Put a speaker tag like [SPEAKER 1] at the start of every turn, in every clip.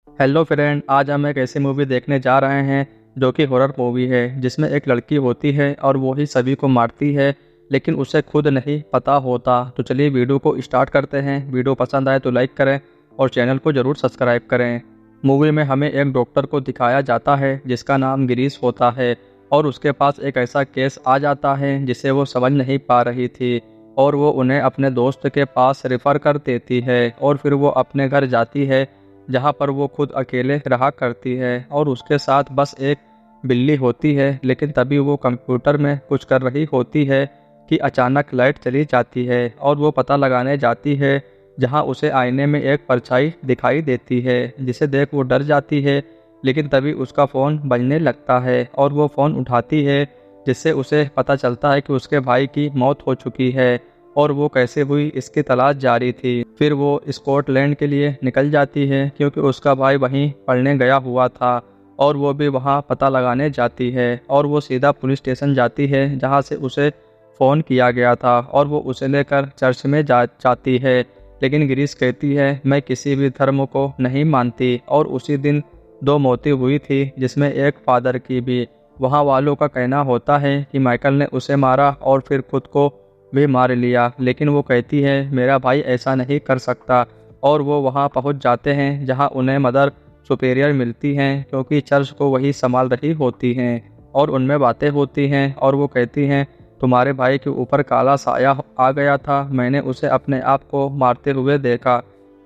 [SPEAKER 1] Hello friend, आज हम एक ऐसी मूवी देखने जा रहे हैं जो कि हॉरर मूवी है जिसमें एक लड़की होती है और वो ही सभी को मारती है, लेकिन उसे खुद नहीं पता होता। तो चलिए वीडियो को स्टार्ट करते हैं। वीडियो पसंद आए तो लाइक करें और चैनल को ज़रूर सब्सक्राइब करें। मूवी में हमें एक डॉक्टर को दिखाया जाता है जिसका नाम गिरीश होता है और उसके पास एक ऐसा केस आ जाता है जिसे वो समझ नहीं पा रही थी और वो उन्हें अपने दोस्त के पास रेफ़र कर देती है और फिर वो अपने घर जाती है जहाँ पर वो खुद अकेले रहा करती है और उसके साथ बस एक बिल्ली होती है। लेकिन तभी वो कंप्यूटर में कुछ कर रही होती है कि अचानक लाइट चली जाती है और वो पता लगाने जाती है जहाँ उसे आईने में एक परछाई दिखाई देती है जिसे देख वो डर जाती है। लेकिन तभी उसका फ़ोन बजने लगता है और वो फ़ोन उठाती है जिससे उसे पता चलता है कि उसके भाई की मौत हो चुकी है और वो कैसे हुई इसकी तलाश जारी थी। फिर वो स्कॉटलैंड के लिए निकल जाती है क्योंकि उसका भाई वहीं पढ़ने गया हुआ था और वो भी वहाँ पता लगाने जाती है और वो सीधा पुलिस स्टेशन जाती है जहाँ से उसे फ़ोन किया गया था और वो उसे लेकर चर्च में जाती है। लेकिन गिरीश कहती है मैं किसी भी धर्म को नहीं मानती और उसी दिन दो मौतें हुई थी जिसमें एक फादर की भी। वहाँ वालों का कहना होता है कि माइकल ने उसे मारा और फिर खुद को भी मार लिया, लेकिन वो कहती है मेरा भाई ऐसा नहीं कर सकता। और वो वहाँ पहुँच जाते हैं जहाँ उन्हें मदर सुपेरियर मिलती हैं क्योंकि चर्च को वही संभाल रही होती हैं और उनमें बातें होती हैं और वो कहती हैं तुम्हारे भाई के ऊपर काला साया आ गया था, मैंने उसे अपने आप को मारते हुए देखा।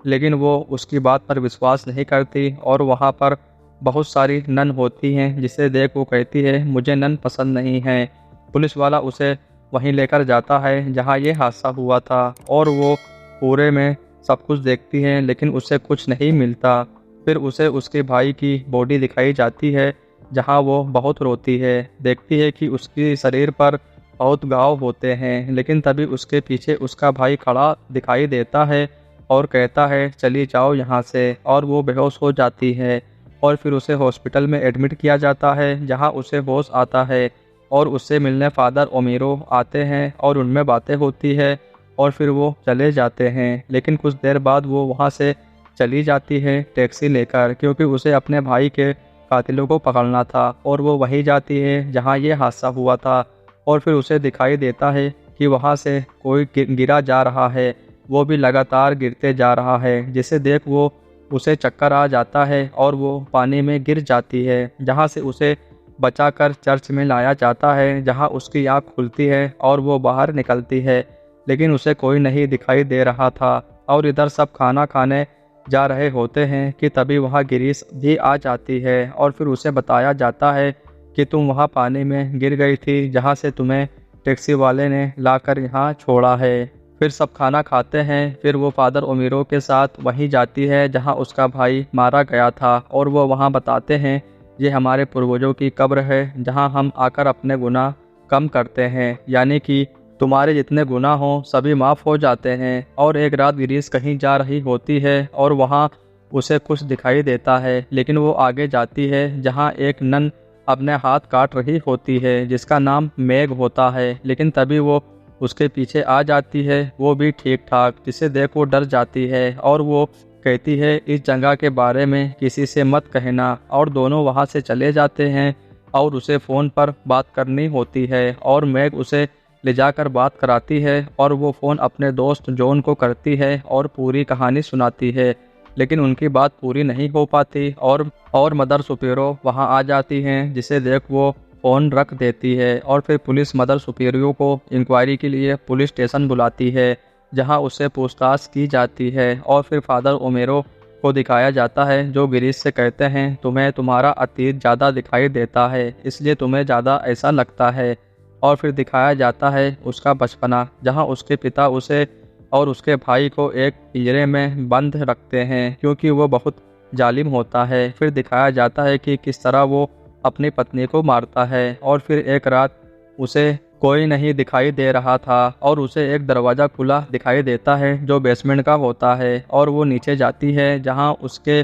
[SPEAKER 1] लेकिन वो उसकी बात पर विश्वास नहीं करती और वहाँ पर बहुत सारी नन होती हैं जिसे देख वो कहती है मुझे नन पसंद नहीं है। पुलिस वाला उसे वहीं लेकर जाता है जहां ये हादसा हुआ था और वो पूरे में सब कुछ देखती है लेकिन उसे कुछ नहीं मिलता। फिर उसे उसके भाई की बॉडी दिखाई जाती है जहां वो बहुत रोती है, देखती है कि उसके शरीर पर बहुत घाव होते हैं। लेकिन तभी उसके पीछे उसका भाई खड़ा दिखाई देता है और कहता है चली जाओ यहाँ से, और वो बेहोश हो जाती है और फिर उसे हॉस्पिटल में एडमिट किया जाता है जहाँ उसे होश आता है और उससे मिलने फादर ओमेरो आते हैं और उनमें बातें होती है और फिर वो चले जाते हैं। लेकिन कुछ देर बाद वो वहाँ से चली जाती है टैक्सी लेकर क्योंकि उसे अपने भाई के कातिलों को पकड़ना था और वो वहीं जाती है जहाँ ये हादसा हुआ था और फिर उसे दिखाई देता है कि वहाँ से कोई गिरा जा रहा है, वो भी लगातार गिरते जा रहा है जिसे देख वो उसे चक्कर आ जाता है और वो पानी में गिर जाती है जहाँ से उसे बचाकर चर्च में लाया जाता है जहाँ उसकी आँख खुलती है और वो बाहर निकलती है। लेकिन उसे कोई नहीं दिखाई दे रहा था और इधर सब खाना खाने जा रहे होते हैं कि तभी वहाँ गिरीश भी आ जाती है और फिर उसे बताया जाता है कि तुम वहाँ पानी में गिर गई थी जहाँ से तुम्हें टैक्सी वाले ने लाकर यहाँ छोड़ा है। फिर सब खाना खाते हैं। फिर वो फादर ओमिरो के साथ वहीं जाती है जहाँ उसका भाई मारा गया था और वो वहाँ बताते हैं ये हमारे पूर्वजों की कब्र है जहाँ हम आकर अपने गुनाह कम करते हैं, यानी कि तुम्हारे जितने गुनाह हों सभी माफ़ हो जाते हैं। और एक रात गिरीश कहीं जा रही होती है और वहाँ उसे कुछ दिखाई देता है, लेकिन वो आगे जाती है जहाँ एक नन अपने हाथ काट रही होती है जिसका नाम मैग होता है। लेकिन तभी वो उसके पीछे आ जाती है, वो भी ठीक ठाक, जिसे देख वो डर जाती है और वो कहती है इस जगह के बारे में किसी से मत कहना। और दोनों वहाँ से चले जाते हैं और उसे फ़ोन पर बात करनी होती है और मैग उसे ले जाकर बात कराती है और वो फ़ोन अपने दोस्त जॉन को करती है और पूरी कहानी सुनाती है। लेकिन उनकी बात पूरी नहीं हो पाती और मदर सुपेरो वहाँ आ जाती हैं जिसे देख वो फ़ोन रख देती है और फिर पुलिस मदर सुपेरियो को इंक्वायरी के लिए पुलिस स्टेशन बुलाती है जहां उससे पूछताछ की जाती है। और फिर फादर ओमेरो को दिखाया जाता है जो गिरीश से कहते हैं तुम्हें तुम्हारा अतीत ज़्यादा दिखाई देता है इसलिए तुम्हें ज़्यादा ऐसा लगता है। और फिर दिखाया जाता है उसका बचपना जहां उसके पिता उसे और उसके भाई को एक पिंजरे में बंद रखते हैं क्योंकि वो बहुत जालिम होता है। फिर दिखाया जाता है कि किस तरह वो अपनी पत्नी को मारता है और फिर एक रात उसे कोई नहीं दिखाई दे रहा था और उसे एक दरवाज़ा खुला दिखाई देता है जो बेसमेंट का होता है और वो नीचे जाती है जहां उसके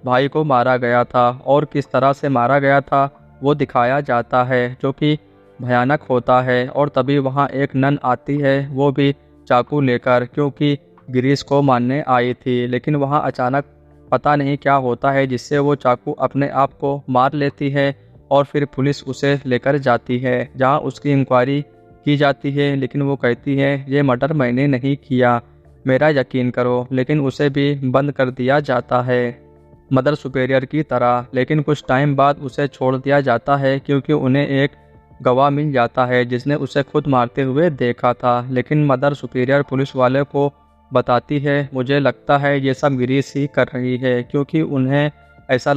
[SPEAKER 1] भाई को मारा गया था और किस तरह से मारा गया था वो दिखाया जाता है जो कि भयानक होता है। और तभी वहां एक नन आती है, वो भी चाकू लेकर, क्योंकि गिरीश को मारने आई थी। लेकिन वहां अचानक पता नहीं क्या होता है जिससे वो चाकू अपने आप को मार लेती है और फिर पुलिस उसे लेकर जाती है, जहां उसकी इंक्वायरी की जाती है। लेकिन वो कहती है ये मर्डर मैंने नहीं किया, मेरा यकीन करो। लेकिन उसे भी बंद कर दिया जाता है मदर सुपेरियर की तरह। लेकिन कुछ टाइम बाद उसे छोड़ दिया जाता है क्योंकि उन्हें एक गवाह मिल जाता है जिसने उसे खुद मारते हुए देखा था। लेकिन मदर सुपेरियर पुलिस वाले को बताती है मुझे लगता है ये सब गिरीश ही कर रही है, क्योंकि उन्हें ऐसा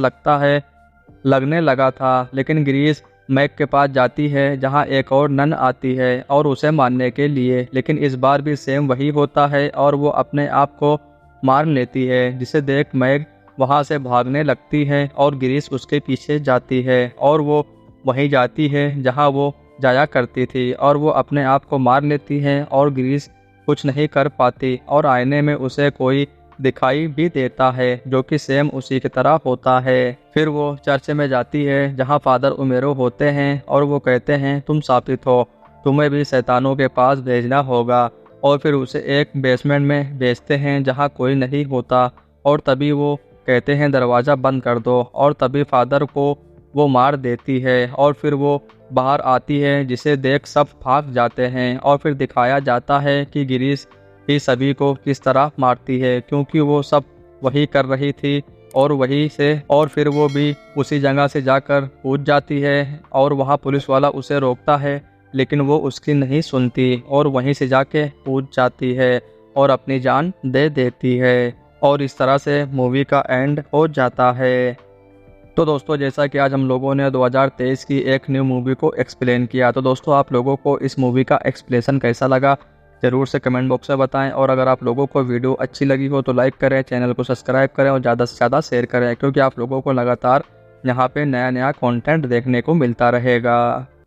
[SPEAKER 1] लगने लगा था। लेकिन गिरीश मैक के पास जाती है जहां एक और नन आती है और उसे मारने के लिए। लेकिन इस बार भी सेम वही होता है और वो अपने आप को मार लेती है, जिसे देख मैक वहां से भागने लगती है और गिरीश उसके पीछे जाती है और वो वहीं जाती है जहां वो जाया करती थी और वो अपने आप को मार लेती है और गिरीश कुछ नहीं कर पाती और आईने में उसे कोई दिखाई भी देता है जो कि सेम उसी की तरह होता है। फिर वो चर्च में जाती है जहां फादर उमेरो होते हैं और वो कहते हैं तुम साबित हो, तुम्हें भी शैतानों के पास भेजना होगा। और फिर उसे एक बेसमेंट में भेजते हैं जहां कोई नहीं होता और तभी वो कहते हैं दरवाज़ा बंद कर दो और तभी फादर को वो मार देती है और फिर वो बाहर आती है जिसे देख सब भाग जाते हैं और फिर दिखाया जाता है कि गिरीश ही सभी को किस तरह मारती है, क्योंकि वो सब वही कर रही थी और वहीं से और फिर वो भी उसी जगह से जाकर कूद जाती है और वहाँ पुलिस वाला उसे रोकता है लेकिन वो उसकी नहीं सुनती और वहीं से जाके कूद जाती है और अपनी जान दे देती है और इस तरह से मूवी का एंड हो जाता है। तो दोस्तों जैसा कि आज हम लोगों ने 2023 की एक न्यू मूवी को एक्सप्लेन किया, तो दोस्तों आप लोगों को इस मूवी का एक्सप्लेनेशन कैसा लगा ज़रूर से कमेंट बॉक्स में बताएं। और अगर आप लोगों को वीडियो अच्छी लगी हो तो लाइक करें, चैनल को सब्सक्राइब करें और ज़्यादा से ज़्यादा शेयर करें, क्योंकि आप लोगों को लगातार यहाँ पे नया कंटेंट देखने को मिलता रहेगा।